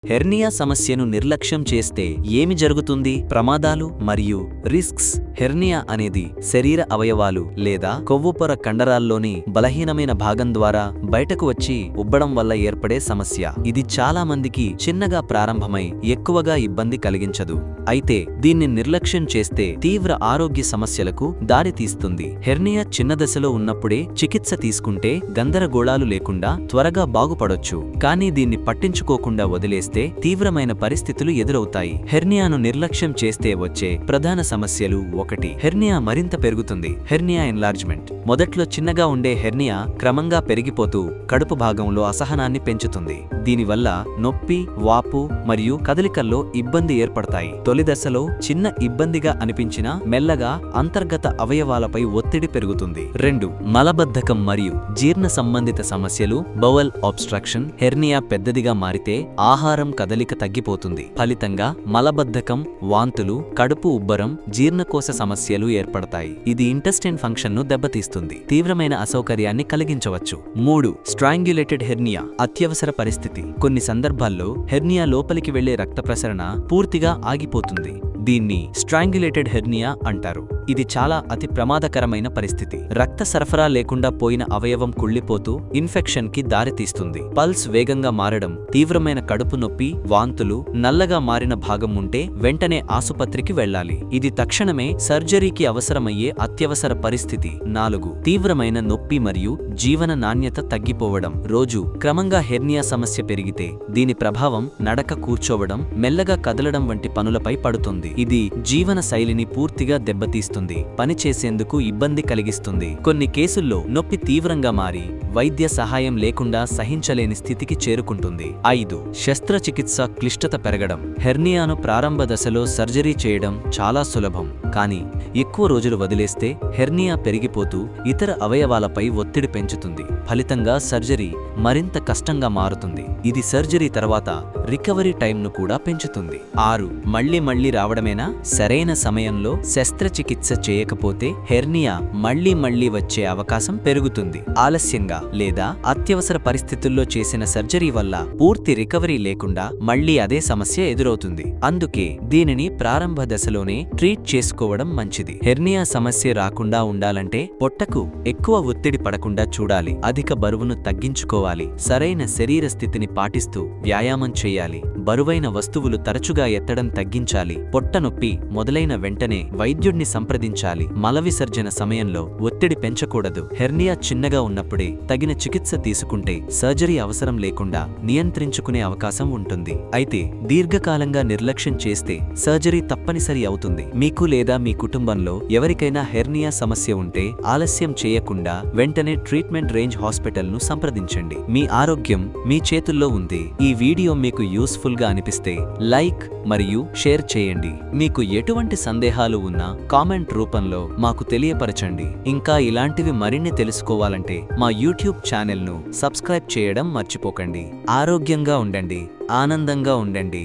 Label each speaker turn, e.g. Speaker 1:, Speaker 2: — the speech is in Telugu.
Speaker 1: హెర్నియా సమస్యను నిర్లక్ష్యం చేస్తే ఏమి జరుగుతుంది? ప్రమాదాలు మరియు రిస్క్స్. హెర్నియా అనేది శరీర అవయవాలు లేదా కొవ్వుపొర కండరాల్లోని బలహీనమైన భాగం ద్వారా బయటకు వచ్చి ఉబ్బడం వల్ల ఏర్పడే సమస్య. ఇది చాలా మందికి చిన్నగా ప్రారంభమై ఎక్కువగా ఇబ్బంది కలిగించదు. అయితే దీన్ని నిర్లక్ష్యం చేస్తే తీవ్ర ఆరోగ్య సమస్యలకు దారితీస్తుంది. హెర్నియా చిన్న దశలో ఉన్నప్పుడే చికిత్స తీసుకుంటే గందరగోళాలు లేకుండా త్వరగా బాగుపడొచ్చు. కానీ దీన్ని పట్టించుకోకుండా వదిలేస్తే తీవ్రమైన పరిస్థితులు ఎదురవుతాయి. హెర్నియాను నిర్లక్ష్యం చేస్తే వచ్చే ప్రధాన సమస్యలు: 1. హెర్నియా మరింత పెరుగుతుంది. Hernia enlargement. మొదట్లో చిన్నగా ఉండే హెర్నియా క్రమంగా పెరిగిపోతూ కడుపు భాగంలో అసహనాన్ని పెంచుతుంది. దీనివల్ల నొప్పి, వాపు మరియు కదలికల్లో ఇబ్బంది ఏర్పడతాయి. తొలి దశలో చిన్న ఇబ్బందిగా అనిపించినా మెల్లగా అంతర్గత అవయవాలపై ఒత్తిడి పెరుగుతుంది. 2. మలబద్ధకం మరియు జీర్ణ సంబంధిత సమస్యలు. బౌవల్ ఆబ్స్ట్రక్షన్. హెర్నియా పెద్దదిగా మారితే ఆహారం కదలిక తగ్గిపోతుంది. ఫలితంగా మలబద్ధకం, వాంతులు, కడుపు ఉబ్బరం, జీర్ణకోశ సమస్యలు ఏర్పడతాయి. ఇది ఇంటెస్టైన్ ఫంక్షన్ను దెబ్బతీస్తుంది. తీవ్రమైన అసౌకర్యాన్ని కలిగించవచ్చు. 3. Strangulated hernia. అత్యవసర పరిస్థితి. కొన్ని సందర్భాల్లో హెర్నియా లోపలికి వెళ్లే రక్త ప్రసరణ పూర్తిగా ఆగిపోతుంది. దీన్ని స్ట్రాంగ్యులేటెడ్ హెర్నియా అంటారు. ఇది చాలా అతి ప్రమాదకరమైన పరిస్థితి. రక్త సరఫరా లేకుండా పోయిన అవయవం కుళ్ళిపోతూ ఇన్ఫెక్షన్ కి దారితీస్తుంది. పల్స్ వేగంగా మారడం, తీవ్రమైన కడుపు నొప్పి, వాంతులు, నల్లగా మారిన భాగం ఉంటే వెంటనే ఆసుపత్రికి వెళ్లాలి. ఇది తక్షణమే సర్జరీకి అవసరమయ్యే అత్యవసర పరిస్థితి. 4. తీవ్రమైన నొప్పి మరియు జీవన నాణ్యత తగ్గిపోవడం. రోజు క్రమంగా హెర్నియా సమస్య పెరిగితే దీని ప్రభావం నడక, కూర్చోవడం, మెల్లగా కదలడం వంటి పనులపై పడుతుంది. ఇది జీవన శైలిని పూర్తిగా దెబ్బతీస్తుంది. పనిచేసేందుకు ఇబ్బంది కలిగిస్తుంది. కొన్ని కేసుల్లో నొప్పి తీవ్రంగా మారి వైద్య సహాయం లేకుండా సహించలేని స్థితికి చేరుకుంటుంది. 5. శస్త్రచికిత్స క్లిష్టత పెరగడం. హెర్నియాను ప్రారంభ దశలో సర్జరీ చేయడం చాలా సులభం. కానీ ఎక్కువ రోజులు వదిలేస్తే హెర్నియా పెరిగిపోతూ ఇతర అవయవాలపై ఒత్తిడి పెంచుతుంది. ఫలితంగా సర్జరీ మరింత కష్టంగా మారుతుంది. ఇది సర్జరీ తర్వాత రికవరీ టైంను కూడా పెంచుతుంది. 6. మళ్లీ రావడమేనా? సరైన సమయంలో శస్త్రచికిత్స చేయకపోతే హెర్నియా మళ్లీ వచ్చే అవకాశం పెరుగుతుంది. ఆలస్యంగా లేదా అత్యవసర పరిస్థితుల్లో చేసిన సర్జరీ వల్ల పూర్తి రికవరీ లేకుండా మళ్లీ అదే సమస్య ఎదురవుతుంది. అందుకే దీనిని ప్రారంభ దశలోనే ట్రీట్ చేసుకోవడం మంచిది. హెర్నియా సమస్య రాకుండా ఉండాలంటే పొట్టకు ఎక్కువ ఒత్తిడి పడకుండా చూడాలి. అధిక బరువును తగ్గించుకోవాలి. సరైన శరీర స్థితిని పాటిస్తూ వ్యాయామం చేయాలి. బరువైన వస్తువులు తరచుగా ఎత్తడం తగ్గించాలి. పొట్ట నొప్పి మొదలైన వెంటనే వైద్యుడిని సంప్రదించాలి. మల విసర్జన సమయంలో ఒత్తిడి పెంచకూడదు. హెర్నియా చిన్నగా ఉన్నప్పుడే తగిన చికిత్స తీసుకుంటే సర్జరీ అవసరం లేకుండా నియంత్రించుకునే అవకాశం ఉంటుంది. అయితే దీర్ఘకాలంగా నిర్లక్ష్యం చేస్తే సర్జరీ తప్పనిసరి అవుతుంది. మీకు లేదా మీ కుటుంబంలో ఎవరికైనా హెర్నియా సమస్య ఉంటే ఆలస్యం చేయకుండా వెంటనే ట్రీట్మెంట్ రేంజ్ హాస్పిటల్ను సంప్రదించండి. మీ ఆరోగ్యం మీ చేతుల్లో ఉంది. ఈ వీడియో మీకు యూస్ఫుల్ గా అనిపిస్తే లైక్ మరియు షేర్ చేయండి. మీకు ఎటువంటి సందేహాలు ఉన్నా కామెంట్ రూపంలో మాకు తెలియపరచండి. ఇంకా ఇలాంటివి మరిన్ని తెలుసుకోవాలంటే మా యూట్యూబ్ ఛానల్ను సబ్స్క్రైబ్ చేయడం మర్చిపోకండి. ఆరోగ్యంగా ఉండండి, ఆనందంగా ఉండండి.